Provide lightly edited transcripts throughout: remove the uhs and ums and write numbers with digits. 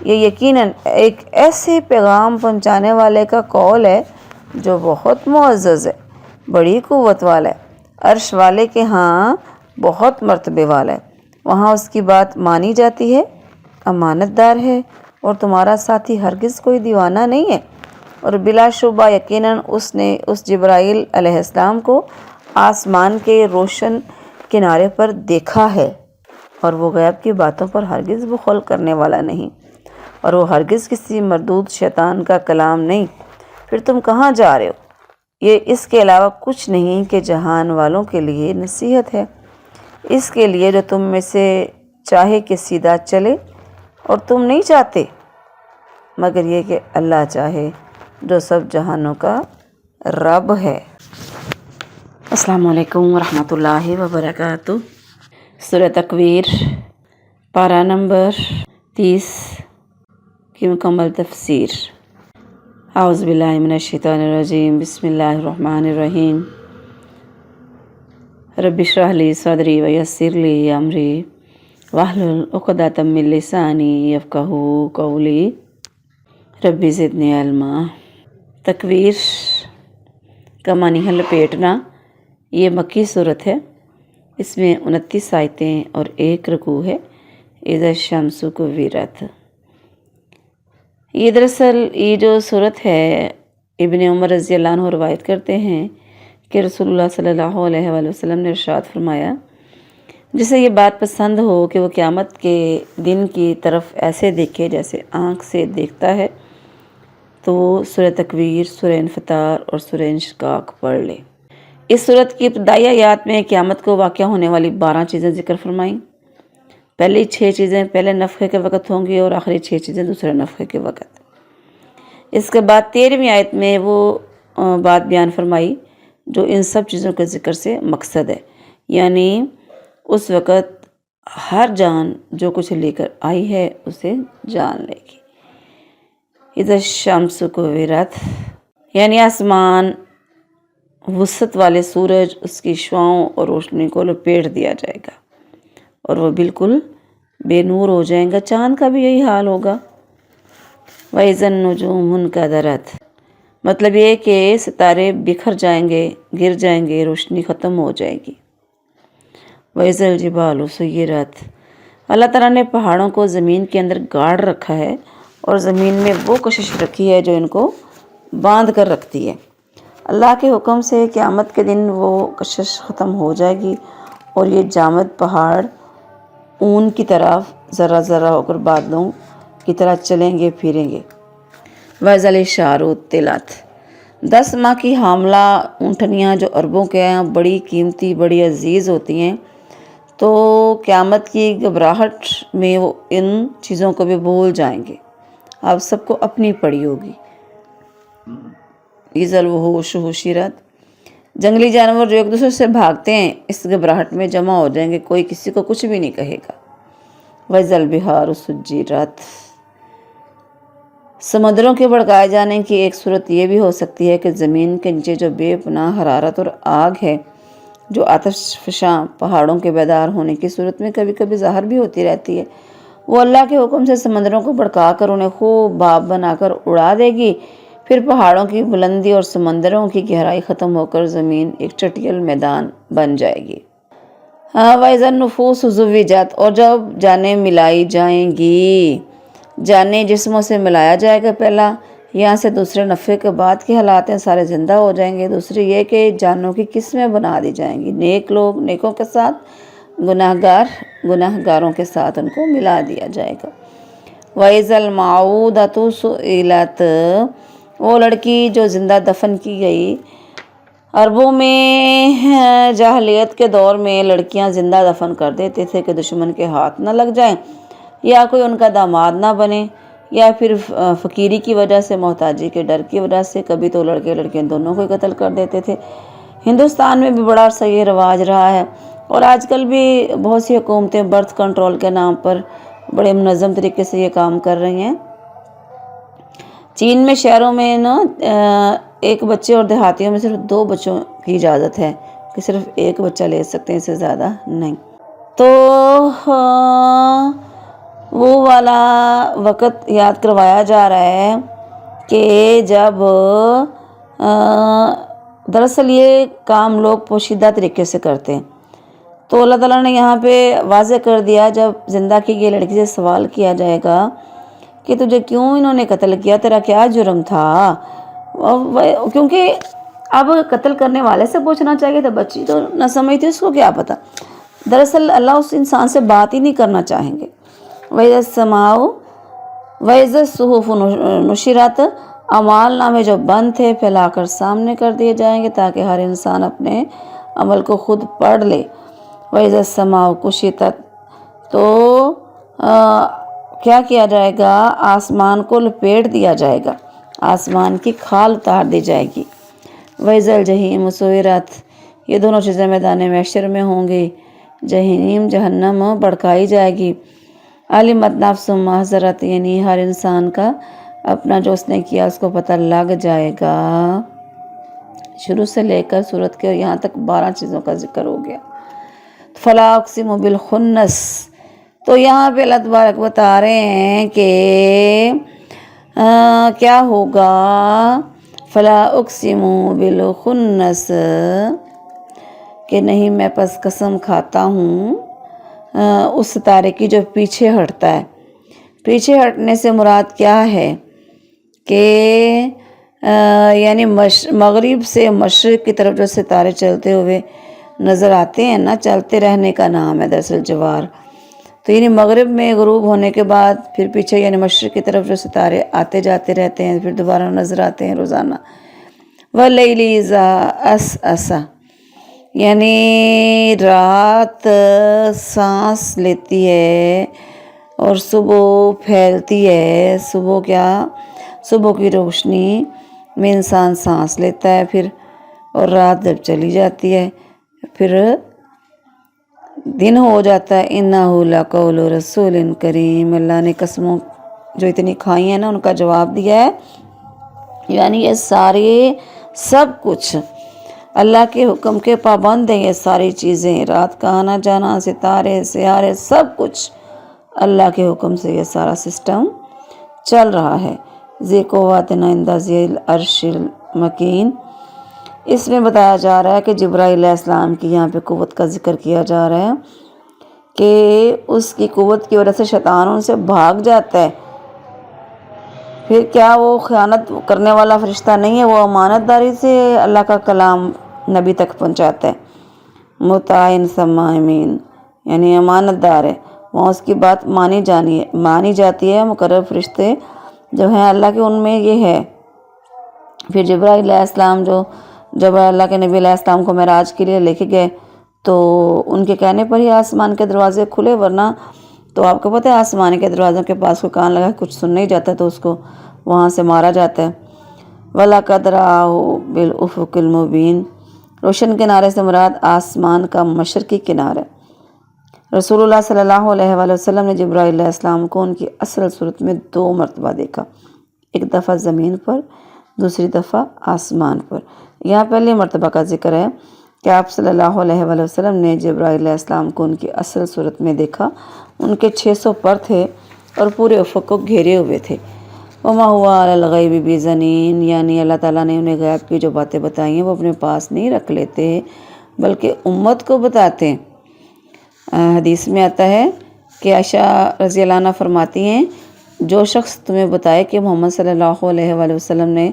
یہ یقیناً ایک ایسے پیغام پہنچانے والے کا قول ہے جو بہت معزز ہے، بڑی قوت والا ہے، عرش والے کے ہاں بہت مرتبے والا ہے، وہاں اس کی بات مانی جاتی ہے، امانت دار ہے، اور تمہارا ساتھی ہرگز کوئی دیوانہ نہیں ہے، اور بلا شبہ یقیناً اس نے اس جبرائیل علیہ السلام کو آسمان کے روشن کنارے پر دیکھا ہے، اور وہ غیب کی باتوں پر ہرگز بخل کرنے والا نہیں، اور وہ ہرگز کسی مردود شیطان کا کلام نہیں۔ پھر تم کہاں جا رہے ہو؟ یہ اس کے علاوہ کچھ نہیں کہ جہان والوں کے لیے نصیحت ہے، اس کے لیے جو تم میں سے چاہے کہ سیدھا چلے، اور تم نہیں چاہتے مگر یہ کہ اللہ چاہے جو سب جہانوں کا رب ہے۔ السلام علیکم ورحمۃ اللہ وبرکاتہ۔ سورہ تکویر پارہ نمبر 30 کی مکمل تفسیر۔ اعوذ باللہ من الشیطان الرجیم، بسم اللہ الرحمن الرحیم۔ رب اشرح لی صدری ویسر لی امری واحلل عقدۃ من لسانی یفقہوا قولی رب زدنی علما۔ تکویر کا معنی ہے لپیٹنا۔ یہ مکی صورت ہے، اس میں 29 آیتیں اور 1 رکوع ہے۔ اذا الشمس کورت۔ یہ دراصل یہ جو صورت ہے ابن عمر رضی اللہ عنہ روایت کرتے ہیں کہ رسول اللہ صلی اللہ علیہ وآلہ وسلم نے ارشاد فرمایا، جسے یہ بات پسند ہو کہ وہ قیامت کے دن کی طرف ایسے دیکھے جیسے آنکھ سے دیکھتا ہے، تو وہ سورہ تکویر، سورہ انفطار اور سورہ انشقاق پڑھ لے۔ اس صورت کی ابتدائی آیات میں قیامت کو واقع ہونے والی 12 چیزیں ذکر فرمائیں۔ پہلی 6 چیزیں پہلے نفخے کے وقت ہوں گی اور آخری 6 چیزیں دوسرے نفخے کے وقت۔ اس کے بعد 13ویں آیت میں وہ بات بیان فرمائی جو ان سب چیزوں کے ذکر سے مقصد ہے، یعنی اس وقت ہر جان جو کچھ لے کر آئی ہے اسے جان لے گی۔ اذا الشمس کورت، یعنی آسمان، وسعت والے سورج، اس کی شعاؤں اور روشنی کو لپیٹ دیا جائے گا اور وہ بالکل بے نور ہو جائیں گا۔ چاند کا بھی یہی حال ہوگا۔ وَإِذَا النُّجُومُ انْكَدَرَتْ، مطلب یہ کہ ستارے بکھر جائیں گے، گر جائیں گے، روشنی ختم ہو جائے گی۔ وَإِذَا الْجِبَالُ سُيِّرَتْ، اللہ تعالیٰ نے پہاڑوں کو زمین کے اندر گاڑ رکھا ہے اور زمین میں وہ کشش رکھی ہے جو ان کو باندھ کر رکھتی ہے۔ اللہ کے حکم سے قیامت کے دن وہ کشش ختم ہو جائے گی اور یہ جامد پہاڑ اون کی طرف ذرہ ذرہ ہو کر بادلوں کی طرح چلیں گے پھریں گے۔ وَإِذَا الْعِشَارُ عُطِّلَتْ، 10 ماہ کی حاملہ اونٹنیاں جو عربوں کے یہاں بڑی قیمتی، بڑی عزیز ہوتی ہیں، تو قیامت کی گھبراہٹ میں وہ ان چیزوں کو بھی بھول جائیں گے۔ آپ سب کو اپنی پڑی ہوگی۔ اِذَا الْوُحُوشُ حُشِرَتْ، جنگلی جانور جو ایک دوسرے سے بھاگتے ہیں اس گھبراہٹ میں جمع ہو جائیں گے، کوئی کسی کو کچھ بھی نہیں کہے گا۔ وَإِذَا الْبِحَارُ سُجِّرَتْ، سمندروں کے بھڑکائے جانے کی ایک صورت یہ بھی ہو سکتی ہے کہ زمین کے نیچے جو بے پناہ حرارت اور آگ ہے، جو آتش فشاں پہاڑوں کے بیدار ہونے کی صورت میں کبھی کبھی ظاہر بھی ہوتی رہتی ہے، وہ اللہ کے حکم سے سمندروں کو بھڑکا کر انہیں خوب بھاپ بنا کر اڑا دے گی۔ پھر پہاڑوں کی بلندی اور سمندروں کی گہرائی ختم ہو کر زمین ایک چٹیل میدان بن جائے گی۔ وَإِذَا النُّفُوسُ زُوِّجَتْ، اور جب جانیں ملائی جائیں گی، جانیں جسموں سے ملایا جائے گا۔ پہلا یہاں سے دوسرے نفخے کے بعد کے حالات ہیں، سارے زندہ ہو جائیں گے۔ دوسری یہ کہ جانوں کی قسمیں بنا دی جائیں گی، نیک لوگ نیکوں کے ساتھ، گناہ گار گناہ گاروں کے ساتھ ان کو ملا دیا جائے گا۔ وَإِذَا الْمَوْءُودَةُ سُئِلَتْ، وہ لڑکی جو زندہ دفن کی گئی۔ عربوں میں جاہلیت کے دور میں لڑکیاں زندہ دفن کر دیتے تھے کہ دشمن کے ہاتھ نہ لگ جائیں، یا کوئی ان کا داماد نہ بنے، یا پھر فقیری کی وجہ سے، محتاجی کے ڈر کی وجہ سے کبھی تو لڑکے لڑکیاں دونوں کو قتل کر دیتے تھے۔ ہندوستان میں بھی بڑا عرصہ یہ رواج رہا ہے، اور آج کل بھی بہت سی حکومتیں برتھ کنٹرول کے نام پر بڑے منظم طریقے سے یہ کام کر رہی ہیں۔ چین میں شہروں میں ایک بچے اور دیہاتیوں میں صرف 2 بچوں کی اجازت ہے کہ صرف ایک بچہ لے سکتے ہیں، اس سے زیادہ نہیں۔ تو وہ والا وقت یاد کروایا جا رہا ہے کہ جب دراصل یہ کام لوگ پوشیدہ طریقے سے کرتے ہیں، تو اللہ تعالیٰ نے یہاں پہ واضح کر دیا جب زندہ کی گئی لڑکی سے سوال کیا جائے گا کہ تجھے کیوں انہوں نے قتل کیا، تیرا کیا جرم تھا، کیونکہ اب قتل کرنے والے سے پوچھنا چاہیے تھا، بچی تو نہ سمجھتی، اس کو کیا پتہ۔ دراصل اللہ اس انسان سے بات ہی نہیں کرنا چاہیں گے۔ وَإِذَا السَّمَاءُ وَإِذَا الصُّحُفُ نُشِرَتْ، اعمال نامے جو بند تھے پھیلا کر سامنے کر دیے جائیں گے تاکہ ہر انسان اپنے عمل کو خود پڑھ لے۔ وَإِذَا السَّمَاءُ كُشِطَتْ، تو کیا کیا جائے گا، آسمان کو لپیٹ دیا جائے گا، آسمان کی کھال اتار دی جائے گی۔ وَإِذَا الْجَحِيمُ سُعِّرَتْ، یہ دونوں چیزیں میدان محشر میں ہوں گی۔ جہنم جہنم بھڑکائی جائے گی۔ عَلِمَتْ نَفْسٌ مَا حَضَرَتْ، یعنی ہر انسان کا اپنا جو اس نے کیا اس کو پتہ لگ جائے گا۔ شروع سے لے کر سورت کے یہاں تک 12 چیزوں کا ذکر ہو گیا۔ فَلَا أُقْسِمُ بِالْخُنَّسِ، تو یہاں پہ اللہ تبارک بتا رہے ہیں کہ کیا ہوگا، فَلَا أُقْسِمُ بِالْخُنَّسِ، کہ نہیں میں پس قسم کھاتا ہوں اس ستارے کی جو پیچھے ہٹتا ہے۔ پیچھے ہٹنے سے مراد کیا ہے کہ یعنی مغرب سے مشرق کی طرف جو ستارے چلتے ہوئے نظر آتے ہیں نا، چلتے رہنے کا نام ہے دراصل جوار، تو یعنی مغرب میں غروب ہونے کے بعد پھر پیچھے یعنی مشرق کی طرف جو ستارے آتے جاتے رہتے ہیں پھر دوبارہ نظر آتے ہیں روزانہ۔ وَاللَّيْلِ إِذَا عَسْعَسَ، یعنی رات سانس لیتی ہے اور صبح پھیلتی ہے۔ صبح کیا، صبح کی روشنی میں انسان سانس لیتا ہے پھر، اور رات جب چلی جاتی ہے پھر دن ہو جاتا ہے۔ إِنَّهُ لَقَوْلُ رَسُولٍ كَرِيمٍ، اللہ نے قسموں جو اتنی کھائی ہیں نا ان کا جواب دیا ہے، یعنی یہ سارے سب کچھ اللہ کے حکم کے پابند ہیں، یہ ساری چیزیں، رات کا آنا جانا، ستارے سیارے، سب کچھ اللہ کے حکم سے یہ سارا سسٹم چل رہا ہے۔ ذی قوۃ عند ذی العرش المکین، اس میں بتایا جا رہا ہے کہ جبرائیل علیہ السلام کی یہاں پہ قوت کا ذکر کیا جا رہا ہے کہ اس کی قوت کی وجہ سے شیطان ان سے بھاگ جاتا ہے۔ پھر کیا وہ خیانت کرنے والا فرشتہ نہیں ہے، وہ امانت داری سے اللہ کا کلام نبی تک پہنچاتا ہے۔ مطاع ثم امین، یعنی امانت دار ہے، وہاں اس کی بات مانی جاتی ہے۔ مقرر فرشتے جو ہیں اللہ کے، ان میں یہ ہے۔ پھر جبرائیل علیہ السلام جب اللہ کے نبی علیہ السلام کو معراج کے لیے لے کے گئے تو ان کے کہنے پر ہی آسمان کے دروازے کھلے، ورنہ تو آپ کو پتہ ہے آسمان کے دروازوں کے پاس کوئی کان لگا کچھ سن نہیں جاتا تو اس کو وہاں سے مارا جاتا ہے۔ وَلَقَدْ رَآهُ بِالْأُفُقِ الْمُبِينِ، روشن کنارے سے مراد آسمان کا مشرقی کنارہ۔ رسول اللہ صلی اللہ علیہ وآلہ وسلم نے جبرائیل علیہ السلام کو ان کی اصل صورت میں 2 مرتبہ دیکھا، ایک دفعہ زمین پر، دوسری دفعہ آسمان پر۔ یہاں پہلی مرتبہ کا ذکر ہے کہ آپ صلی اللہ علیہ وآلہ وسلم نے جبرائیل علیہ السلام کو ان کی اصل صورت میں دیکھا، ان کے 600 پر تھے اور پورے افق کو گھیرے ہوئے تھے۔ وَمَا هُوَ عَلَى الْغَيْبِ بِضَنِينٍ، یعنی اللہ تعالیٰ نے انہیں غیب کی جو باتیں بتائی ہیں وہ اپنے پاس نہیں رکھ لیتے بلکہ امت کو بتاتے ہیں۔ حدیث میں آتا ہے کہ عائشہ رضی اللہ عنہ فرماتی ہیں، جو شخص تمہیں بتائے کہ محمد صلی اللہ علیہ وآلہ وسلم نے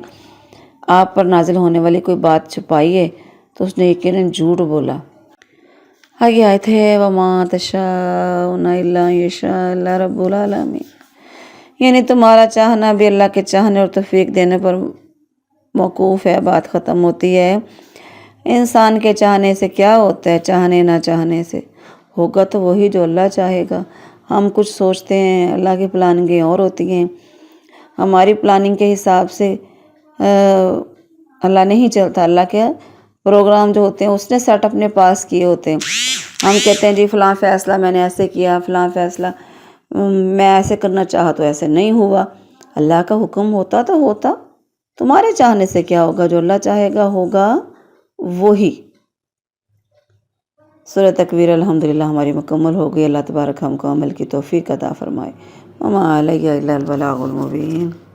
آپ پر نازل ہونے والی کوئی بات چھپائی ہے تو اس نے یقیناً جھوٹ بولا۔ آگے آیت ہے وَمَا تَشَاءُونَ إِلَّا أَن يَشَاءَ اللَّهُ رَبُّ الْعَالَمِينَ، یعنی تمہارا چاہنا بھی اللہ کے چاہنے اور توفیق دینے پر موقوف ہے، بات ختم ہوتی ہے۔ انسان کے چاہنے سے کیا ہوتا ہے، چاہنے نہ چاہنے سے ہوگا تو وہی جو اللہ چاہے گا۔ ہم کچھ سوچتے ہیں، اللہ کی پلاننگیں اور ہوتی ہیں، ہماری پلاننگ کے حساب سے اللہ نہیں چلتا۔ اللہ کے پروگرام جو ہوتے ہیں اس نے سیٹ اپنے پاس کیے ہوتے ہیں۔ ہم کہتے ہیں جی فلاں فیصلہ میں نے ایسے کیا، فلاں فیصلہ میں ایسے کرنا چاہا تو ایسے نہیں ہوا۔ اللہ کا حکم ہوتا تو ہوتا، تمہارے چاہنے سے کیا ہوگا، جو اللہ چاہے گا ہوگا وہی۔ سورہ تکویر الحمدللہ ہماری مکمل ہو گئی۔ اللہ تبارک ہم کو عمل کی توفیق عطا فرمائے۔ وما علیہ الا البلاغ المبین۔